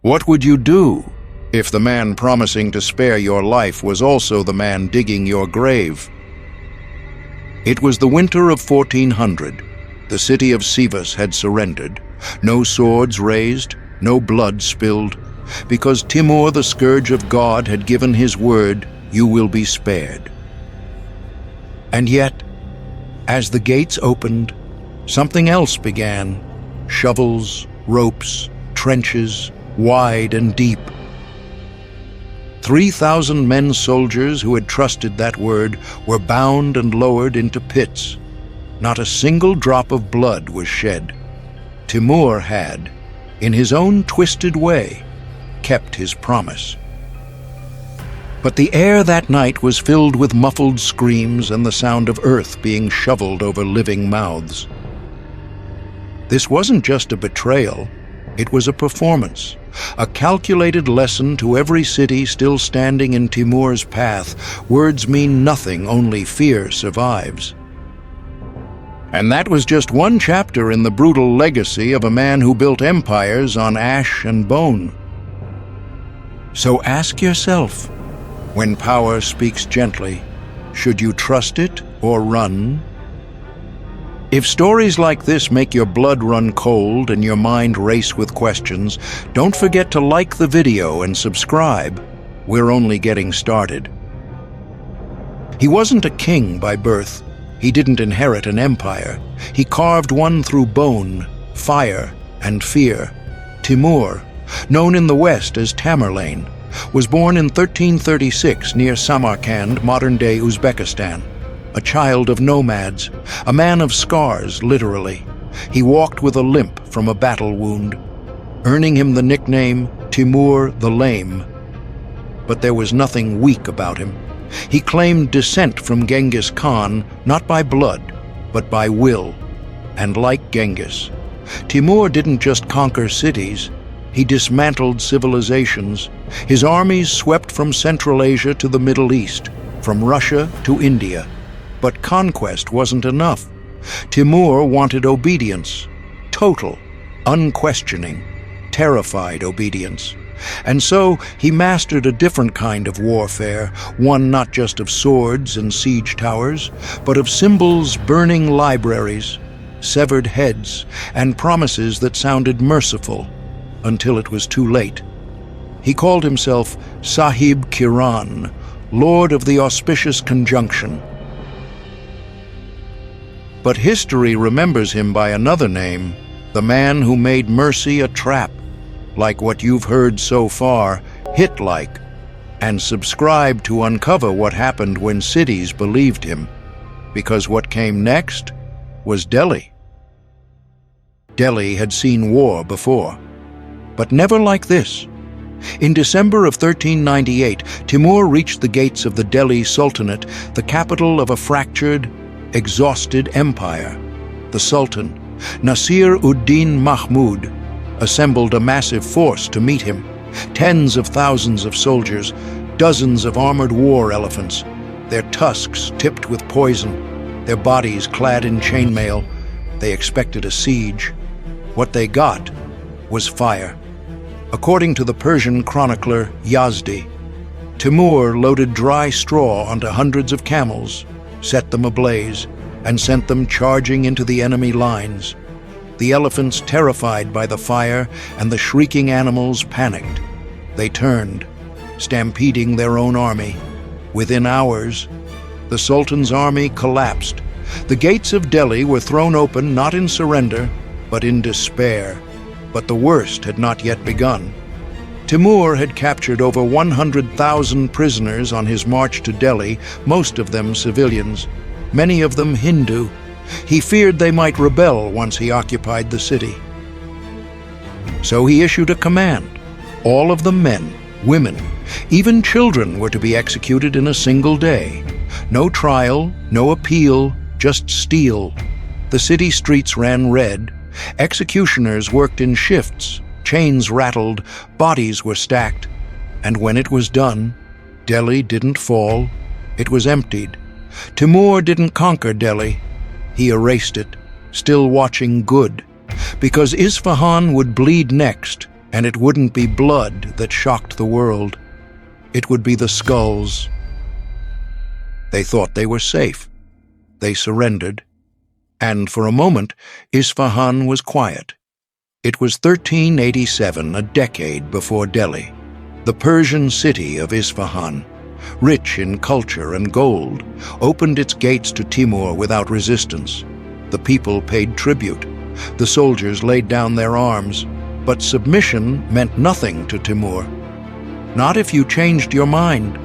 What would you do if the man promising to spare your life was also the man digging your grave? It was the winter of 1400. The city of Sivas had surrendered. No swords raised, no blood spilled, because Timur, the scourge of God, had given his word, "You will be spared." And yet, as the gates opened, something else began. Shovels, ropes, trenches, wide and deep. 3,000 men soldiers who had trusted that word were bound and lowered into pits. Not a single drop of blood was shed. Timur had, in his own twisted way, kept his promise. But the air that night was filled with muffled screams and the sound of earth being shoveled over living mouths. This wasn't just a betrayal, it was a performance, a calculated lesson to every city still standing in Timur's path. Words mean nothing, only fear survives. And that was just one chapter in the brutal legacy of a man who built empires on ash and bone. So ask yourself, when power speaks gently, should you trust it or run? If stories like this make your blood run cold and your mind race with questions, don't forget to like the video and subscribe. We're only getting started. He wasn't a king by birth. He didn't inherit an empire. He carved one through bone, fire, and fear. Timur, known in the West as Tamerlane, was born in 1336 near Samarkand, modern-day Uzbekistan. A child of nomads, a man of scars, literally. He walked with a limp from a battle wound, earning him the nickname Timur the Lame. But there was nothing weak about him. He claimed descent from Genghis Khan, not by blood, but by will. And like Genghis, Timur didn't just conquer cities, he dismantled civilizations. His armies swept from Central Asia to the Middle East, from Russia to India. But conquest wasn't enough. Timur wanted obedience, total, unquestioning, terrified obedience. And so he mastered a different kind of warfare, one not just of swords and siege towers, but of symbols burning libraries, severed heads, and promises that sounded merciful until it was too late. He called himself Sahib Kiran, Lord of the Auspicious Conjunction. But history remembers him by another name, the man who made mercy a trap, like what you've heard so far, hit-like, and subscribe to uncover what happened when cities believed him, because what came next was Delhi. Delhi had seen war before, but never like this. In December of 1398, Timur reached the gates of the Delhi Sultanate, the capital of a fractured, exhausted empire. The Sultan, Nasir-ud-Din Mahmud, assembled a massive force to meet him. Tens of thousands of soldiers, dozens of armored war elephants, their tusks tipped with poison, their bodies clad in chainmail. They expected a siege. What they got was fire. According to the Persian chronicler Yazdi, Timur loaded dry straw onto hundreds of camels, set them ablaze, and sent them charging into the enemy lines. The elephants, terrified by the fire, and the shrieking animals panicked. They turned, stampeding their own army. Within hours, the Sultan's army collapsed. The gates of Delhi were thrown open not in surrender, but in despair. But the worst had not yet begun. Timur had captured over 100,000 prisoners on his march to Delhi, most of them civilians, many of them Hindu. He feared they might rebel once he occupied the city. So he issued a command. All of them men, women, even children were to be executed in a single day. No trial, no appeal, just steel. The city streets ran red. Executioners worked in shifts. Chains rattled, bodies were stacked, and when it was done, Delhi didn't fall, it was emptied. Timur didn't conquer Delhi, he erased it, still watching good, because Isfahan would bleed next, And it wouldn't be blood that shocked the world. It would be the skulls. They thought they were safe. They surrendered. And for a moment, Isfahan was quiet. It was 1387, a decade before Delhi. The Persian city of Isfahan, rich in culture and gold, opened its gates to Timur without resistance. The people paid tribute. The soldiers laid down their arms. But submission meant nothing to Timur. Not if you changed your mind.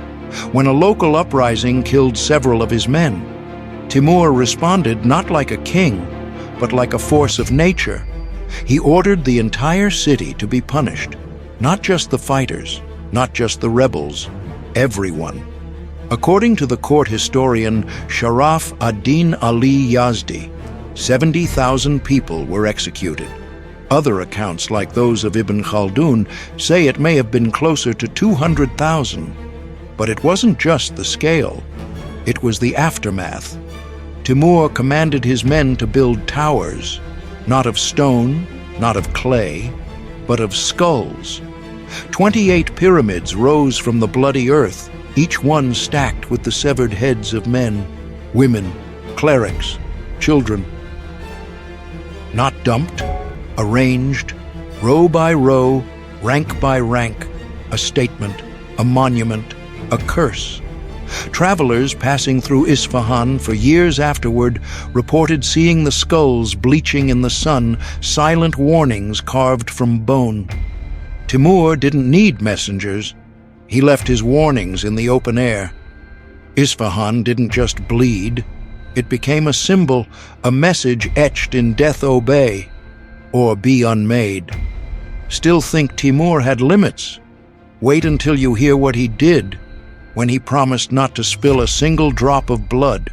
When a local uprising killed several of his men, Timur responded not like a king, but like a force of nature. He ordered the entire city to be punished, not just the fighters, not just the rebels, everyone. According to the court historian Sharaf ad-Din Ali Yazdi, 70,000 people were executed. Other accounts, like those of Ibn Khaldun, say it may have been closer to 200,000. But it wasn't just the scale, it was the aftermath. Timur commanded his men to build towers, not of stone, not of clay, but of skulls. 28 pyramids rose from the bloody earth, each one stacked with the severed heads of men, women, clerics, children. Not dumped, arranged, row by row, rank by rank, a statement, a monument, a curse. Travelers passing through Isfahan for years afterward reported seeing the skulls bleaching in the sun, silent warnings carved from bone. Timur didn't need messengers. He left his warnings in the open air. Isfahan didn't just bleed. It became a symbol, a message etched in death obey, or be unmade. Still think Timur had limits? Wait until you hear what he did when he promised not to spill a single drop of blood.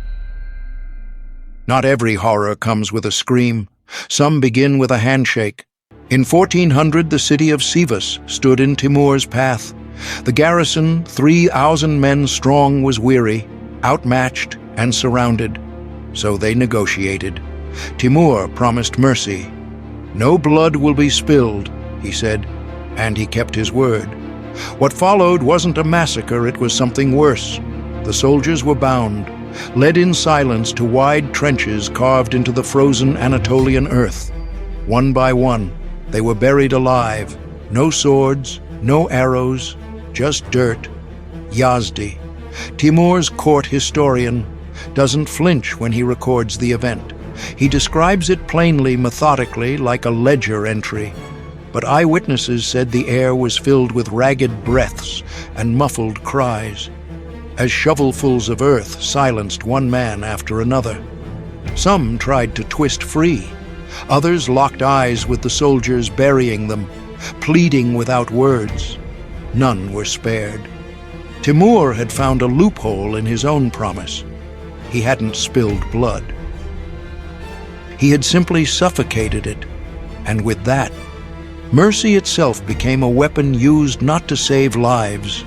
Not every horror comes with a scream. Some begin with a handshake. In 1400, the city of Sivas stood in Timur's path. The garrison, 3,000 men strong, was weary, outmatched and surrounded. So they negotiated. Timur promised mercy. "No blood will be spilled," he said, and he kept his word. What followed wasn't a massacre, it was something worse. The soldiers were bound, led in silence to wide trenches carved into the frozen Anatolian earth. One by one, they were buried alive. No swords, no arrows, just dirt. Yazdi, Timur's court historian, doesn't flinch when he records the event. He describes it plainly, methodically, like a ledger entry. But eyewitnesses said the air was filled with ragged breaths and muffled cries, as shovelfuls of earth silenced one man after another. Some tried to twist free. Others locked eyes with the soldiers burying them, pleading without words. None were spared. Timur had found a loophole in his own promise. He hadn't spilled blood. He had simply suffocated it, and with that, mercy itself became a weapon used not to save lives,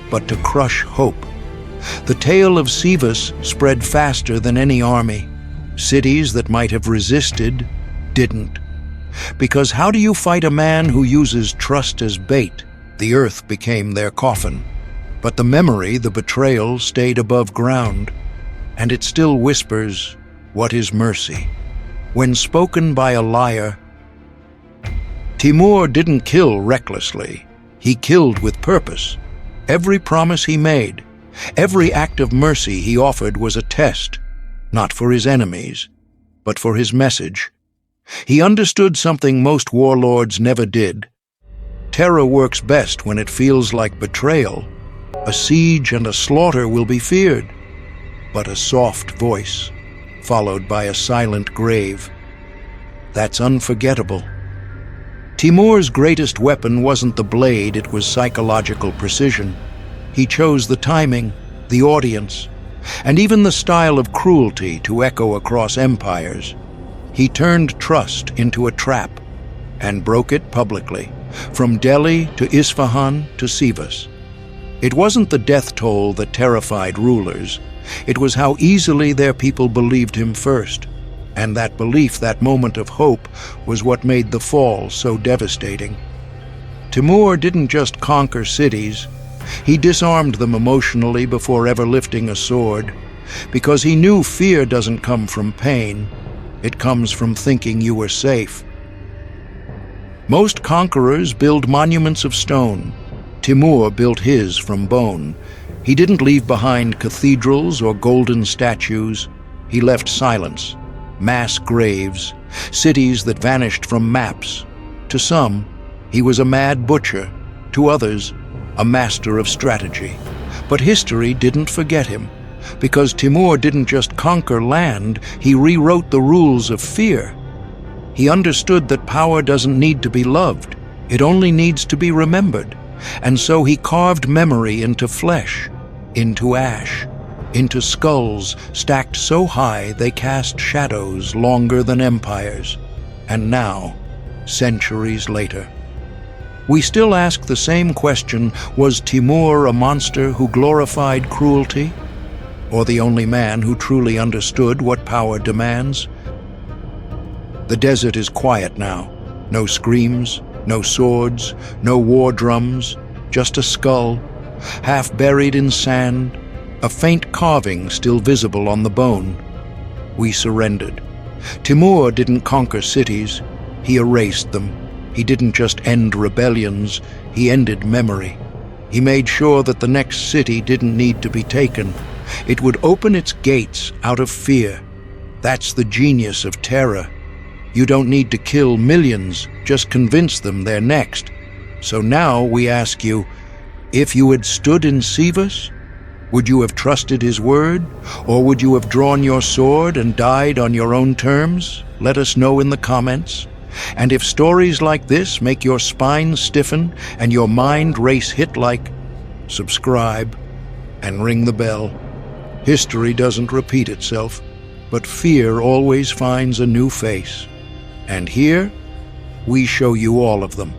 but to crush hope. The tale of Sivas spread faster than any army. Cities that might have resisted didn't. Because how do you fight a man who uses trust as bait? The earth became their coffin. But the memory, the betrayal, stayed above ground. And it still whispers, "What is mercy?" when spoken by a liar. Timur didn't kill recklessly. He killed with purpose. Every promise he made, every act of mercy he offered was a test, not for his enemies, but for his message. He understood something most warlords never did. Terror works best when it feels like betrayal. A siege and a slaughter will be feared, but a soft voice, followed by a silent grave. That's unforgettable. Timur's greatest weapon wasn't the blade, it was psychological precision. He chose the timing, the audience, and even the style of cruelty to echo across empires. He turned trust into a trap and broke it publicly, from Delhi to Isfahan to Sivas. It wasn't the death toll that terrified rulers. It was how easily their people believed him first. And that belief, that moment of hope, was what made the fall so devastating. Timur didn't just conquer cities, he disarmed them emotionally before ever lifting a sword, because he knew fear doesn't come from pain, it comes from thinking you were safe. Most conquerors build monuments of stone. Timur built his from bone. He didn't leave behind cathedrals or golden statues. He left silence, mass graves, cities that vanished from maps. To some, he was a mad butcher. To others, a master of strategy. But history didn't forget him, because Timur didn't just conquer land, he rewrote the rules of fear. He understood that power doesn't need to be loved, it only needs to be remembered. And so he carved memory into flesh, into ash, into skulls stacked so high they cast shadows longer than empires. And now, centuries later, we still ask the same question: was Timur a monster who glorified cruelty, or the only man who truly understood what power demands? The desert is quiet now. No screams, no swords, no war drums, just a skull, half buried in sand, a faint carving still visible on the bone. We surrendered. Timur didn't conquer cities, he erased them. He didn't just end rebellions, he ended memory. He made sure that the next city didn't need to be taken. It would open its gates out of fear. That's the genius of terror. You don't need to kill millions, just convince them they're next. So now we ask you, if you had stood in Sivas, would you have trusted his word? Or would you have drawn your sword and died on your own terms? Let us know in the comments. And if stories like this make your spine stiffen and your mind race hit-like, subscribe and ring the bell. History doesn't repeat itself, but fear always finds a new face. And here, we show you all of them.